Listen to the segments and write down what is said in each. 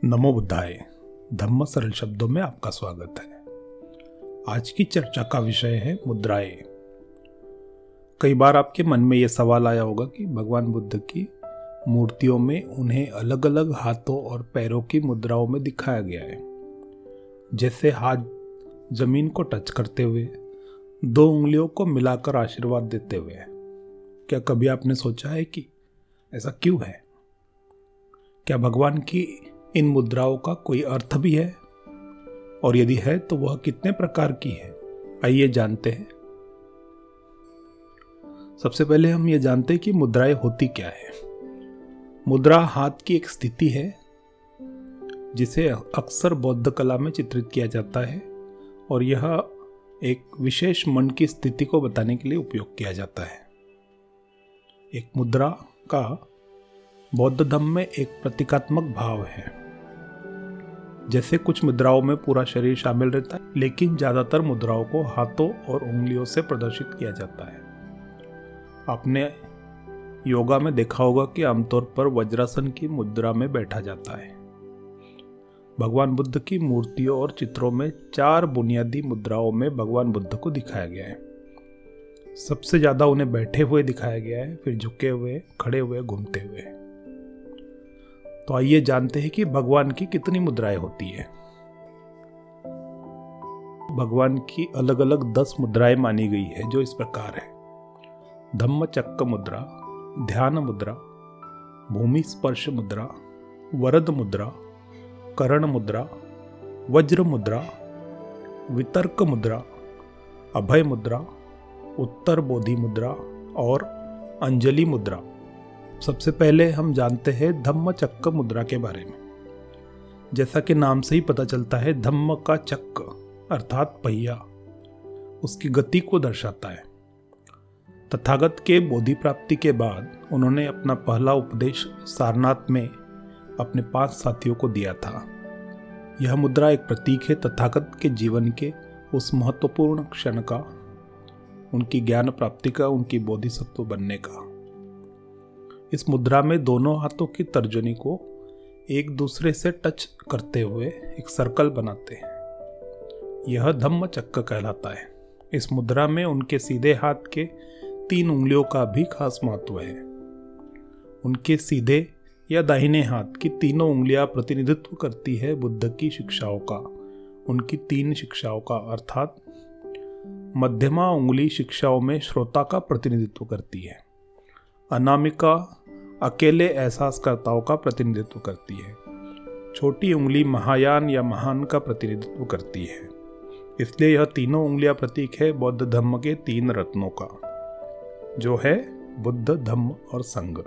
नमो बुद्धाय। धम्म सरल शब्दों में आपका स्वागत है। आज की चर्चा का विषय है मुद्राएं। कई बार आपके मन में यह सवाल आया होगा कि भगवान बुद्ध की मूर्तियों में उन्हें अलग अलग हाथों और पैरों की मुद्राओं में दिखाया गया है, जैसे हाथ जमीन को टच करते हुए, दो उंगलियों को मिलाकर आशीर्वाद देते हुए। क्या कभी आपने सोचा है कि ऐसा क्यों है? क्या भगवान की इन मुद्राओं का कोई अर्थ भी है, और यदि है तो वह कितने प्रकार की है? आइए जानते हैं। सबसे पहले हम ये जानते हैं कि मुद्राएं होती क्या है। मुद्रा हाथ की एक स्थिति है जिसे अक्सर बौद्ध कला में चित्रित किया जाता है, और यह एक विशेष मन की स्थिति को बताने के लिए उपयोग किया जाता है। एक मुद्रा का बौद्ध धर्म में एक प्रतीकात्मक भाव है। जैसे कुछ मुद्राओं में पूरा शरीर शामिल रहता है, लेकिन ज्यादातर मुद्राओं को हाथों और उंगलियों से प्रदर्शित किया जाता है। आपने योगा में देखा होगा कि आमतौर पर वज्रासन की मुद्रा में बैठा जाता है। भगवान बुद्ध की मूर्तियों और चित्रों में 4 बुनियादी मुद्राओं में भगवान बुद्ध को दिखाया गया है। सबसे ज्यादा उन्हें बैठे हुए दिखाया गया है, फिर झुके हुए, खड़े हुए, घूमते हुए। तो आइए जानते हैं कि भगवान की कितनी मुद्राएं होती है। भगवान की अलग अलग 10 मुद्राएं मानी गई है, जो इस प्रकार है: धम्म चक्र मुद्रा, ध्यान मुद्रा, भूमि स्पर्श मुद्रा, वरद मुद्रा, कर्ण मुद्रा, वज्र मुद्रा, वितर्क मुद्रा, अभय मुद्रा, उत्तर बोधि मुद्रा और अंजलि मुद्रा। सबसे पहले हम जानते हैं धम्म चक्र मुद्रा के बारे में। जैसा कि नाम से ही पता चलता है, धम्म का चक्र अर्थात पहिया उसकी गति को दर्शाता है। तथागत के बोधि प्राप्ति के बाद उन्होंने अपना पहला उपदेश सारनाथ में अपने 5 साथियों को दिया था। यह मुद्रा एक प्रतीक है तथागत के जीवन के उस महत्वपूर्ण क्षण का, उनकी ज्ञान प्राप्ति का, उनकी बोधिसत्व बनने का। इस मुद्रा में दोनों हाथों की तर्जनी को एक दूसरे से टच करते हुए एक सर्कल बनाते हैं। यह धम्म चक्र कहलाता है। इस मुद्रा में उनके सीधे हाथ के 3 उंगलियों का भी खास महत्व है। उनके सीधे या दाहिने हाथ की तीनों उंगलियां प्रतिनिधित्व करती है बुद्ध की शिक्षाओं का, उनकी 3 शिक्षाओं का, अर्थात मध्यमा उंगली शिक्षाओं में श्रोता का प्रतिनिधित्व करती है, अनामिका अकेले एहसासकर्ताओं का प्रतिनिधित्व करती है, छोटी उंगली महायान या महान का प्रतिनिधित्व करती है। इसलिए यह तीनों उंगलियां प्रतीक है बौद्ध धर्म के 3 रत्नों का, जो है बुद्ध, धम्म और संघ।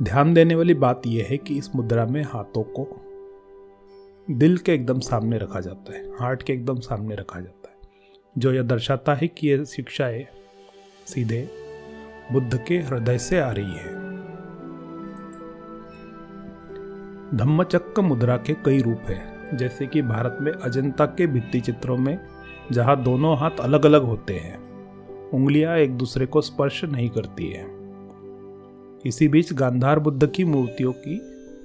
ध्यान देने वाली बात यह है कि इस मुद्रा में हाथों को दिल के एकदम सामने रखा जाता है, हार्ट के एकदम सामने रखा जाता है, जो यह दर्शाता है कि यह शिक्षाएं सीधे बुद्ध के हृदय से आ रही है। धम्मचक्र मुद्रा के कई रूप हैं, जैसे कि भारत में अजंता के भित्ति चित्रों में, जहां दोनों हाथ अलग अलग होते हैं, उंगलियां एक दूसरे को स्पर्श नहीं करती है। इसी बीच गांधार बुद्ध की मूर्तियों की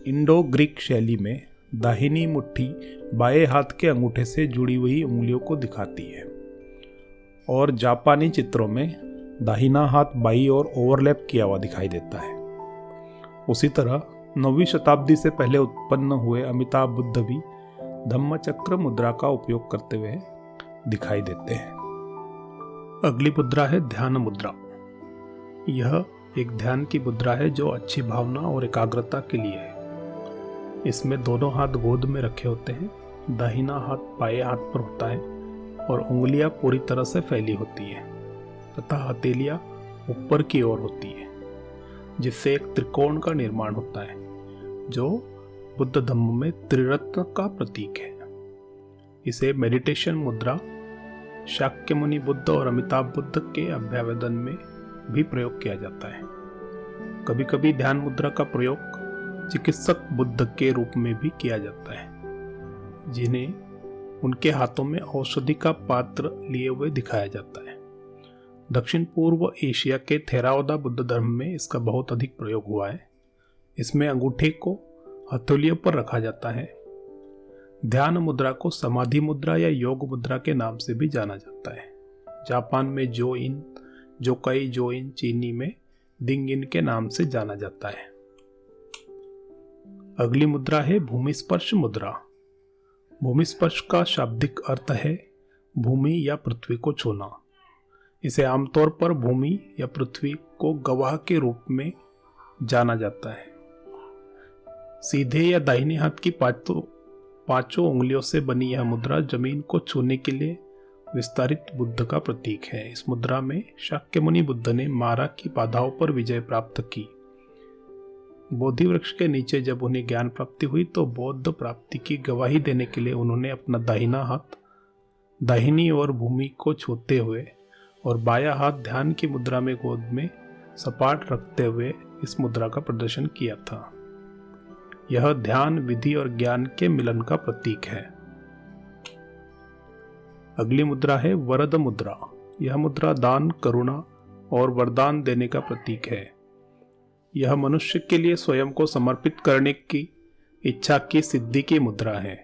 इंडो ग्रीक शैली में दाहिनी मुट्ठी बाएं हाथ के अंगूठे से जुड़ी हुई उंगलियों को दिखाती है, और जापानी चित्रों में दाहिना हाथ बाईं ओर ओवरलैप किया हुआ दिखाई देता है। उसी तरह 9वीं शताब्दी से पहले उत्पन्न हुए अमिताभ बुद्ध भी धम्मचक्र मुद्रा का उपयोग करते हुए दिखाई देते हैं। अगली मुद्रा है ध्यान मुद्रा। यह एक ध्यान की मुद्रा है जो अच्छी भावना और एकाग्रता के लिए है। इसमें दोनों हाथ गोद में रखे होते हैं, दाहिना हाथ बाएं हाथ पर होता है और उंगलियां पूरी तरह से फैली होती है तथा हथेलियां ऊपर की ओर होती है, जिससे एक त्रिकोण का निर्माण होता है, जो बुद्ध धम्म में त्रिरत्न का प्रतीक है। इसे मेडिटेशन मुद्रा शाक्यमुनि बुद्ध और अमिताभ बुद्ध के अभ्यावेदन में भी प्रयोग किया जाता है। कभी कभी ध्यान मुद्रा का प्रयोग चिकित्सक बुद्ध के रूप में भी किया जाता है, जिन्हें उनके हाथों में औषधि का पात्र लिए हुए दिखाया जाता है। दक्षिण पूर्व एशिया के थेरावादा बुद्ध धर्म में इसका बहुत अधिक प्रयोग हुआ है। इसमें अंगूठे को हथेलियों पर रखा जाता है। ध्यान मुद्रा को समाधि मुद्रा या योग मुद्रा के नाम से भी जाना जाता है। जापान में जोइन, जोकाई जोइन, चीनी में दिंगिन के नाम से जाना जाता है। अगली मुद्रा है भूमि स्पर्श मुद्रा। भूमि स्पर्श का शाब्दिक अर्थ है भूमि या पृथ्वी को छूना। इसे आमतौर पर भूमि या पृथ्वी को गवाह के रूप में जाना जाता है। सीधे या दाहिने हाथ की पांचों उंगलियों से बनी यह मुद्रा जमीन को छूने के लिए विस्तारित बुद्ध का प्रतीक है। इस मुद्रा में शाक्यमुनि बुद्ध ने मारा की बाधाओं पर विजय प्राप्त की। बोधि वृक्ष के नीचे जब उन्हें ज्ञान प्राप्ति हुई तो बौद्ध प्राप्ति की गवाही देने के लिए उन्होंने अपना दाहिना हाथ दाहिनी ओर भूमि को छूते हुए और बायां हाथ ध्यान की मुद्रा में गोद में सपाट रखते हुए इस मुद्रा का प्रदर्शन किया था। यह ध्यान, विधि और ज्ञान के मिलन का प्रतीक है। अगली मुद्रा है वरद मुद्रा। यह मुद्रा दान, करुणा और वरदान देने का प्रतीक है। यह मनुष्य के लिए स्वयं को समर्पित करने की इच्छा की सिद्धि की मुद्रा है।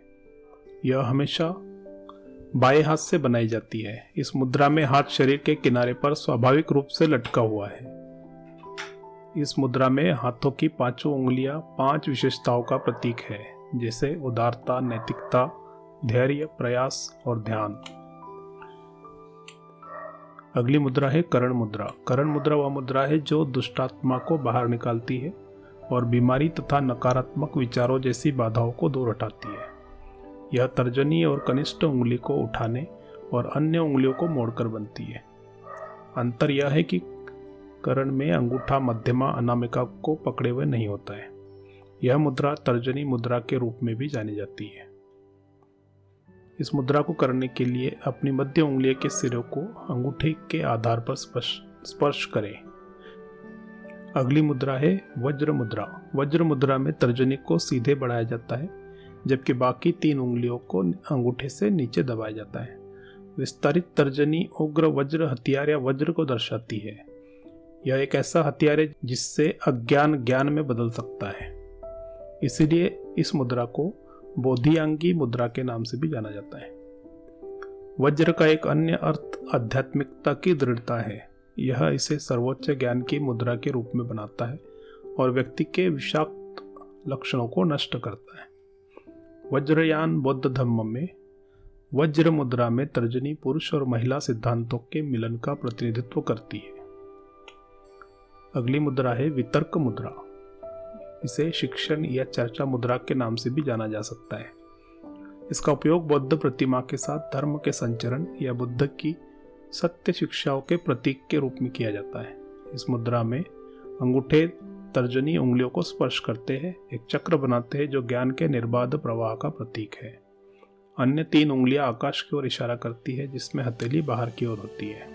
यह हमेशा बाएं हाथ से बनाई जाती है। इस मुद्रा में हाथ शरीर के किनारे पर स्वाभाविक रूप से लटका हुआ है। इस मुद्रा में हाथों की पांचों उंगलियां 5 विशेषताओं का प्रतीक है, जैसे उदारता, नैतिकता, धैर्य, प्रयास और ध्यान। अगली मुद्रा है करण मुद्रा। करण मुद्रा वह मुद्रा है जो दुष्टात्मा को बाहर निकालती है और बीमारी तथा नकारात्मक विचारों जैसी बाधाओं को दूर हटाती है। यह तर्जनी और कनिष्ठ उंगली को उठाने और अन्य उंगलियों को मोड़कर बनती है। अंतर यह है कि करण में अंगूठा मध्यमा अनामिका को पकड़े हुए नहीं होता है। यह मुद्रा तर्जनी मुद्रा के रूप में भी जानी जाती है। इस मुद्रा को करने के लिए अपनी मध्य उंगली के सिरों को अंगूठे के आधार पर स्पर्श करें। अगली मुद्रा है वज्र मुद्रा। वज्र मुद्रा में तर्जनी को सीधे बढ़ाया जाता है, जबकि बाकी 3 उंगलियों को अंगूठे से नीचे दबाया जाता है। विस्तारित तर्जनी उग्र वज्र हथियार या वज्र को दर्शाती है। यह एक ऐसा हथियार है जिससे अज्ञान ज्ञान में बदल सकता है। इसलिए इस मुद्रा को बोधियांगी मुद्रा के नाम से भी जाना जाता है। वज्र का एक अन्य अर्थ आध्यात्मिकता की दृढ़ता है। यह इसे सर्वोच्च ज्ञान की मुद्रा के रूप में बनाता है और व्यक्ति के विषाक्त लक्षणों को नष्ट करता है। वज्रयान बौद्ध धर्म में वज्र मुद्रा में तर्जनी पुरुष और महिला सिद्धांतों के मिलन का प्रतिनिधित्व करती है। अगली मुद्रा है वितर्क मुद्रा। इसे शिक्षण या चर्चा मुद्रा के नाम से भी जाना जा सकता है। इसका उपयोग बौद्ध प्रतिमा के साथ धर्म के संचरण या बुद्ध की सत्य शिक्षाओं के प्रतीक के रूप में किया जाता है। इस मुद्रा में अंगूठे तर्जनी उंगलियों को स्पर्श करते हैं, एक चक्र बनाते हैं जो ज्ञान के निर्बाध प्रवाह का प्रतीक है। अन्य 3 उंगलियां आकाश की ओर इशारा करती है, जिसमें हथेली बाहर की ओर होती है।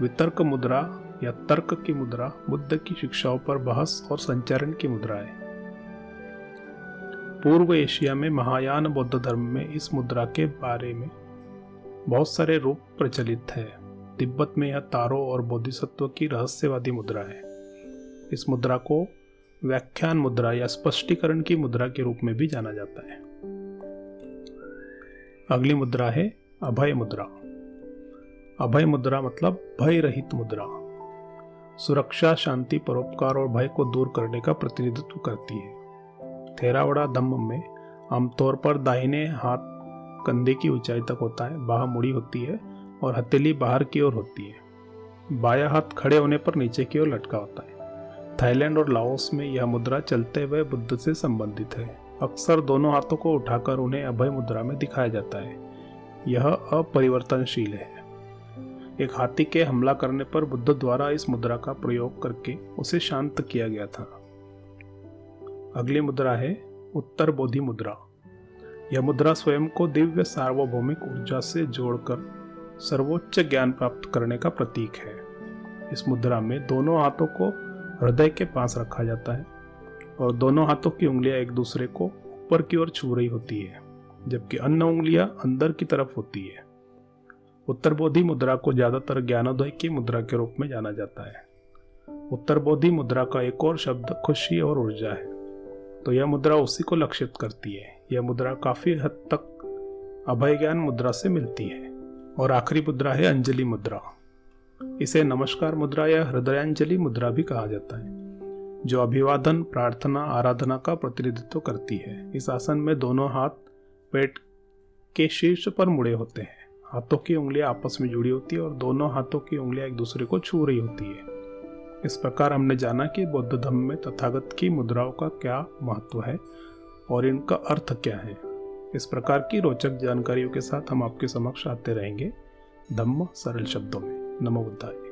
वितर्क मुद्रा या तर्क की मुद्रा बुद्ध की शिक्षाओं पर बहस और संचरण की मुद्रा है। पूर्व एशिया में महायान बौद्ध धर्म में इस मुद्रा के बारे में बहुत सारे रूप प्रचलित है। तिब्बत में यह तारो और बोधिसत्व की रहस्यवादी मुद्रा है। इस मुद्रा को व्याख्यान मुद्रा या स्पष्टीकरण की मुद्रा के रूप में भी जाना जाता है। अगली मुद्रा है अभय मुद्रा। अभय मुद्रा मतलब भय रहित मुद्रा। सुरक्षा, शांति, परोपकार और भय को दूर करने का प्रतिनिधित्व करती है। थेरावाड़ा धम्म में आमतौर पर दाहिने हाथ कंधे की ऊंचाई तक होता है, बाह मुड़ी होती है और हथेली बाहर की ओर होती है। बायां हाथ खड़े होने पर नीचे की ओर लटका होता है। थाईलैंड और लाओस में यह मुद्रा चलते हुए बुद्ध से संबंधित है। अक्सर दोनों हाथों को उठाकर उन्हें अभय मुद्रा में दिखाया जाता है। यह अपरिवर्तनशील है। एक हाथी के हमला करने पर बुद्ध द्वारा इस मुद्रा का प्रयोग करके उसे शांत किया गया था। अगली मुद्रा है उत्तर बोधि मुद्रा। यह मुद्रा स्वयं को दिव्य सार्वभौमिक ऊर्जा से जोड़कर सर्वोच्च ज्ञान प्राप्त करने का प्रतीक है। इस मुद्रा में दोनों हाथों को हृदय के पास रखा जाता है और दोनों हाथों की उंगलियां एक दूसरे को ऊपर की ओर छू रही होती है, जबकि अन्य उंगलियां अंदर की तरफ होती है। उत्तर बोधि मुद्रा को ज्यादातर ज्ञानोदय की मुद्रा के रूप में जाना जाता है। उत्तर बोधि मुद्रा का एक और शब्द खुशी और ऊर्जा है, तो यह मुद्रा उसी को लक्षित करती है। यह मुद्रा काफी हद तक अभय ज्ञान मुद्रा से मिलती है। और आखिरी मुद्रा है अंजलि मुद्रा। इसे नमस्कार मुद्रा या हृदयांजलि मुद्रा भी कहा जाता है, जो अभिवादन, प्रार्थना, आराधना का प्रतिनिधित्व करती है। इस आसन में दोनों हाथ पेट के शीर्ष पर मुड़े होते हैं। हाथों की उंगलियां आपस में जुड़ी होती है और दोनों हाथों की उंगलियां एक दूसरे को छू रही होती है। इस प्रकार हमने जाना कि बौद्ध धर्म में तथागत की मुद्राओं का क्या महत्व है और इनका अर्थ क्या है। इस प्रकार की रोचक जानकारियों के साथ हम आपके समक्ष आते रहेंगे धम्म सरल शब्दों में। नमो बुद्धाय।